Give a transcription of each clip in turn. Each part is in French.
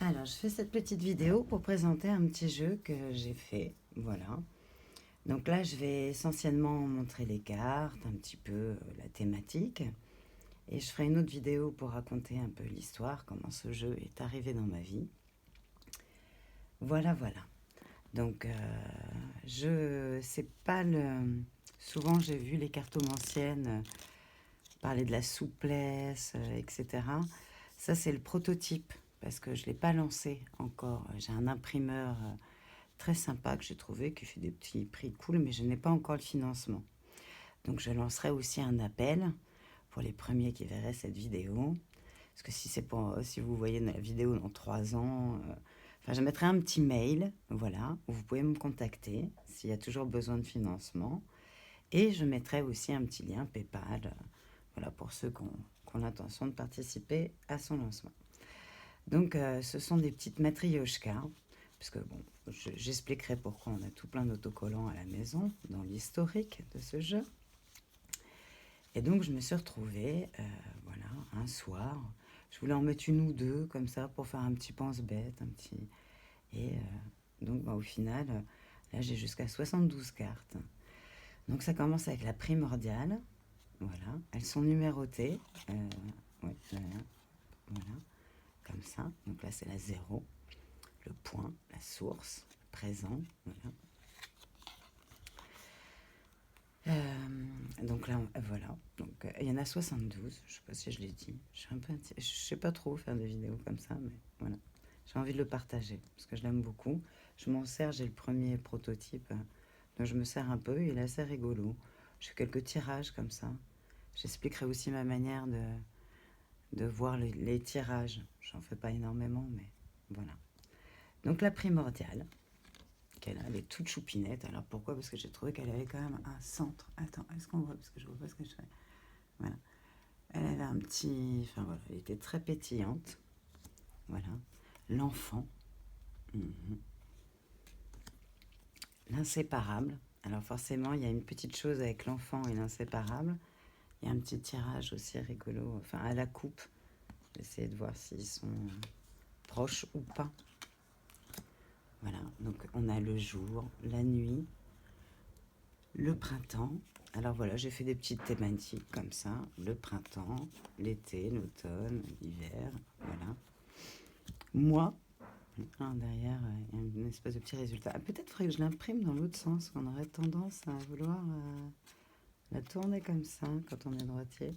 Alors, je fais cette petite vidéo pour présenter un petit jeu que j'ai fait. Voilà. Donc là, je vais essentiellement montrer les cartes, un petit peu la thématique. Et je ferai une autre vidéo pour raconter un peu l'histoire, comment ce jeu est arrivé dans ma vie. Voilà, voilà. Donc, je sais pas le... Souvent, j'ai vu les cartomanciennes parler de la souplesse, etc. Ça, c'est le prototype, parce que je ne l'ai pas lancé encore. J'ai un imprimeur très sympa que j'ai trouvé, qui fait des petits prix cool, mais je n'ai pas encore le financement. Donc, je lancerai aussi un appel pour les premiers qui verraient cette vidéo. Parce que si vous voyez la vidéo dans 3 ans, je mettrai un petit mail, voilà, où vous pouvez me contacter s'il y a toujours besoin de financement. Et je mettrai aussi un petit lien PayPal, voilà, pour ceux qui ont l'intention de participer à son lancement. Donc, ce sont des petites matrioshkas, parce que bon, j'expliquerai pourquoi on a tout plein d'autocollants à la maison, dans l'historique de ce jeu. Et donc, je me suis retrouvée, voilà, un soir. Je voulais en mettre une ou deux, comme ça, pour faire un petit pense-bête, un petit... Et donc, au final, là, j'ai jusqu'à 72 cartes. Donc, ça commence avec la primordiale. Voilà, elles sont numérotées. Ouais, voilà, comme ça. Donc là, c'est la 0, le point, la source, le présent. Voilà. Donc là, voilà. Donc il y en a 72. Je sais pas si je l'ai dit. Je sais pas trop faire des vidéos comme ça, mais voilà. J'ai envie de le partager parce que je l'aime beaucoup. Je m'en sers. J'ai le premier prototype, donc je me sers un peu. Il est assez rigolo. Je fais quelques tirages comme ça. J'expliquerai aussi ma manière de voir les tirages. J'en fais pas énormément, mais voilà. Donc la primordiale, elle est toute choupinette. Alors pourquoi? Parce que j'ai trouvé qu'elle avait quand même un centre. Attends, est-ce qu'on voit? Parce que je vois pas ce que je fais. Voilà. Elle avait un petit... Enfin voilà, elle était très pétillante. Voilà. L'enfant. L'inséparable. Alors forcément, il y a une petite chose avec l'enfant et l'inséparable. Il y a un petit tirage aussi rigolo, enfin à la coupe. J'essaie de voir s'ils sont proches ou pas. Voilà, donc on a le jour, la nuit, le printemps. Alors voilà, j'ai fait des petites thématiques comme ça. Le printemps, l'été, l'automne, l'hiver, voilà. Moi, derrière, il y a une espèce de petit résultat. Ah, peut-être faudrait que je l'imprime dans l'autre sens, qu'on aurait tendance à vouloir la tourner comme ça quand on est droitier.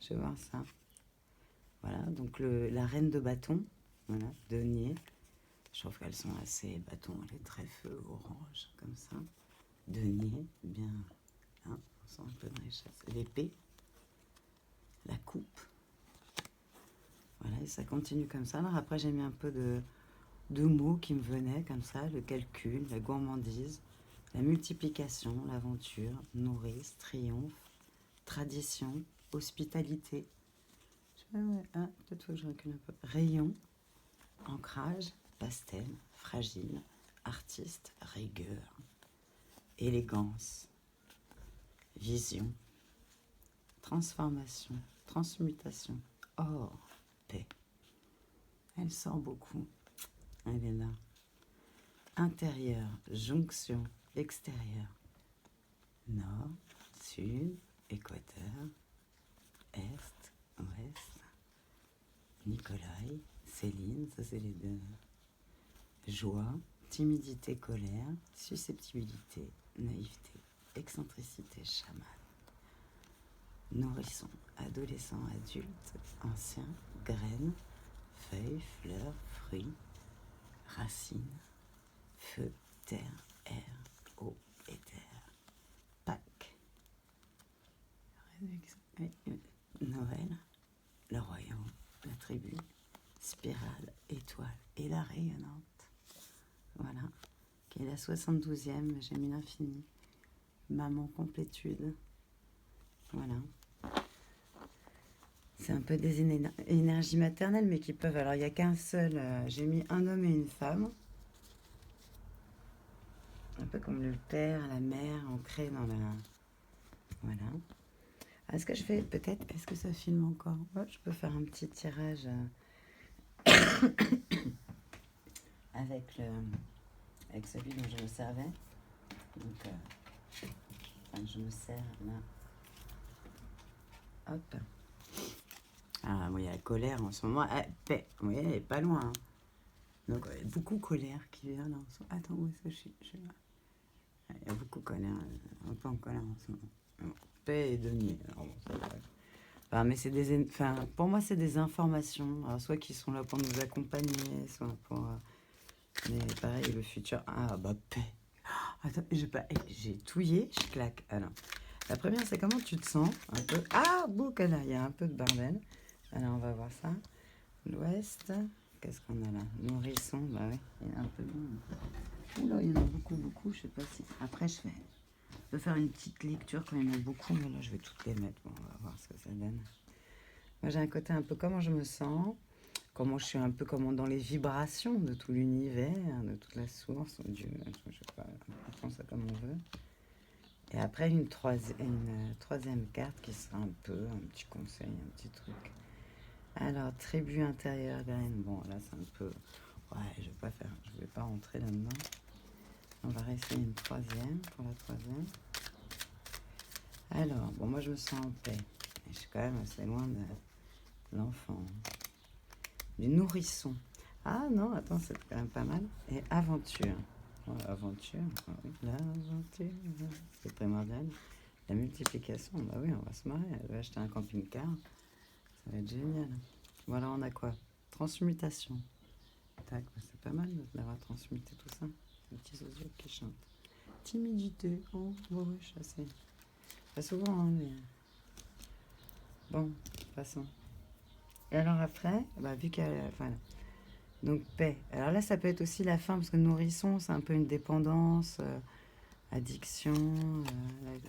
Je vais voir ça. Voilà, donc la reine de bâton, voilà, denier. Je trouve qu'elles sont assez bâtons, les trèfles orange, comme ça. Denier, bien, hein, on sent un peu de richesse. L'épée, la coupe. Voilà, et ça continue comme ça. Alors après, j'ai mis un peu de mots qui me venaient comme ça. Le calcul, la gourmandise, la multiplication, l'aventure, nourrice, triomphe, tradition, hospitalité. Peut-être faut que je recule un peu. Rayon, ancrage, pastel, fragile, artiste, rigueur, élégance, vision, transformation, transmutation, or, paix. Elle sort beaucoup. Elle est là. Intérieur, jonction, extérieur, nord, sud, équateur, est, ouest, Nicolai, Céline, ça c'est les deux. Joie, timidité, colère, susceptibilité, naïveté, excentricité, chaman. Nourrisson, adolescent, adulte, ancien, graine, feuilles, fleurs, fruits, racines, feu, terre, air, eau, éther. Pâques, Noël, le royaume, la tribu, spirale, étoile et la rayonnante. Voilà, qui est la 72e, j'ai mis l'infini. Maman complétude. Voilà. C'est un peu des énergies maternelles, mais qui peuvent... Alors, il n'y a qu'un seul... j'ai mis un homme et une femme. Un peu comme le père, la mère, ancré dans la... Voilà. Est-ce que je fais... Peut-être... Est-ce que ça filme encore? Ouais, je peux faire un petit tirage. avec celui dont je me servais. Donc, je me sers là. Hop. Ah, oui, il y a colère en ce moment. Ah, paix. Oui, elle est pas loin. Hein. Donc, beaucoup colère qui vient là. Attends, où est-ce que je suis là. Il y a beaucoup de colère. Un peu en colère en ce moment. Bon, paix et denier. Alors, bon, ça va. Enfin, mais c'est pour moi, c'est des informations. Alors, soit qui sont là pour nous accompagner, soit pour. Mais pareil, le futur. Ah, bah, paix. Attends, j'ai touillé, je claque. Alors, la première, c'est comment tu te sens un peu. Ah, boucana, il y a un peu de barbel. Alors, on va voir ça. L'ouest, qu'est-ce qu'on a là? Nourrisson, bah oui, il y a un peu de. Oula, il y en a beaucoup, beaucoup, je sais pas si. Après, je peux faire une petite lecture quand il y en a beaucoup, mais là, je vais toutes les mettre. Bon, on va voir ce que ça donne. Moi, j'ai un côté un peu comment je me sens, comment je suis un peu comment dans les vibrations de tout l'univers, de toute la source, Dieu, je sais pas, on prend ça comme on veut. Et après, une troisième carte qui sera un petit conseil, un petit truc. Alors, tribu intérieure, graine. Bon, là, c'est un peu. Ouais, je vais pas rentrer là-dedans. On va rester une troisième pour la troisième. Alors, bon, moi, je me sens en paix. Et je suis quand même assez loin de l'enfant. Du nourrisson. Ah non, attends, c'est quand même pas mal. Et aventure. Ouais, aventure. Ah oui, l'aventure. C'est primordial. La multiplication. Bah oui, on va se marrer. Elle va acheter un camping-car. Ça va être génial. Voilà, on a quoi? Transmutation. Tac, c'est pas mal d'avoir transmuté tout ça. Les petits oiseaux qui chantent. Timidité. Oh, ouais, je suis assez. Pas souvent, hein, mais. Bon, passons. Et alors après, bah, vu qu'elle. Voilà. Donc, paix. Alors là, ça peut être aussi la faim, parce que nourrisson, c'est un peu une dépendance, addiction.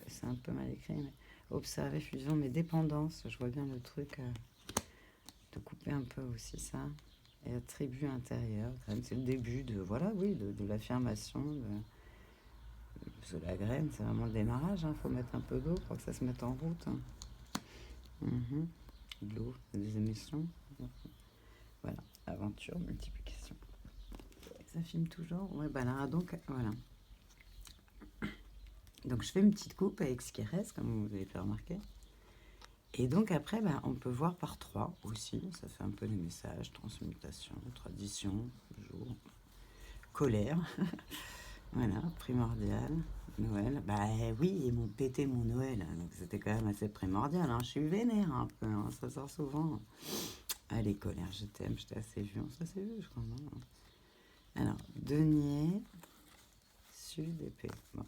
C'est un peu mal écrit, mais observer, fusion, mais dépendance. Je vois bien le truc de couper un peu aussi ça. Et la tribu intérieure, c'est le début de, voilà, oui, de l'affirmation. Parce que la graine, c'est vraiment le démarrage. Il faut mettre un peu d'eau pour que ça se mette en route. Hein. De l'eau, des émissions. Voilà, aventure, multiplication. Ça filme toujours. Ouais, bah là, donc, voilà. Donc, je fais une petite coupe avec ce qui reste, comme vous avez pu remarquer. Et donc, après, bah, on peut voir par 3 aussi. Ça fait un peu les messages, transmutation, tradition, jour, colère. Voilà, primordial. Noël. Bah oui, ils m'ont pété mon Noël. Donc, c'était quand même assez primordial. Hein. Je suis vénère un peu. Hein. Ça sort souvent. Allez, colère, je t'aime. J'étais assez vu. On s'est vu, je crois. Non. Alors, denier, sud, épée. Bon.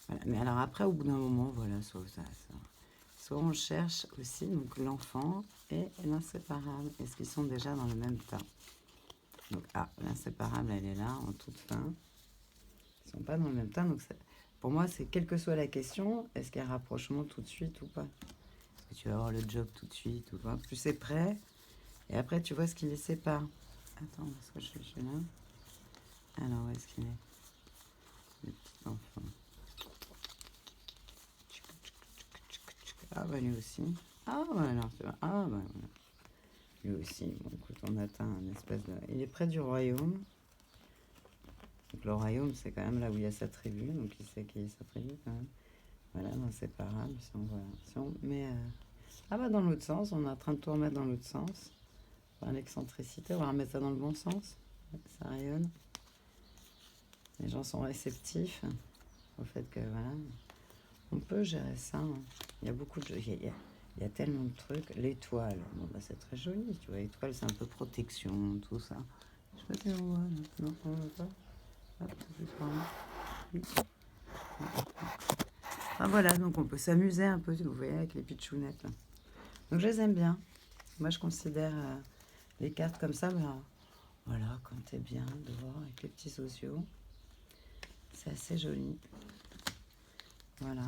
Voilà. Mais alors après, au bout d'un moment, voilà, soit on cherche aussi donc l'enfant et l'inséparable. Est-ce qu'ils sont déjà dans le même temps? Donc, l'inséparable, elle est là, en toute fin. Ils ne sont pas dans le même temps. Donc, pour moi, c'est quelle que soit la question, est-ce qu'il y a un rapprochement tout de suite ou pas? Est-ce que tu vas avoir le job tout de suite ou pas? Plus c'est prêt, et après, tu vois ce qui les sépare. Attends, est-ce que je suis là? Alors, où est-ce qu'il est? Le petit enfant. Ah, bah lui aussi. Ah, bah alors, tu vois. Ah, bah voilà. Lui aussi. Bon, écoute, on atteint un espèce de. Il est près du royaume. Donc, le royaume, c'est quand même là où il y a sa tribu. Donc, il sait qui est sa tribu quand même. Voilà, l'inséparable. Si on met. Ah, bah, dans l'autre sens. On est en train de tout remettre dans l'autre sens. Par l'excentricité. On va remettre ça dans le bon sens. Ça rayonne. Les gens sont réceptifs au fait que, voilà. On peut gérer ça. Hein. Il y a beaucoup de. Il y a tellement de trucs. L'étoile, bon, bah, c'est très joli, tu vois. L'étoile, c'est un peu protection, tout ça. Je sais pas si on voit. Non, on voit pas. Hop, juste par là. Ah, voilà, donc on peut s'amuser un peu, vous voyez, avec les pitchounettes. Là. Donc je les aime bien. Moi, je considère les cartes comme ça, bah, voilà, quand t'es bien dehors avec les petits sociaux. C'est assez joli. Voilà.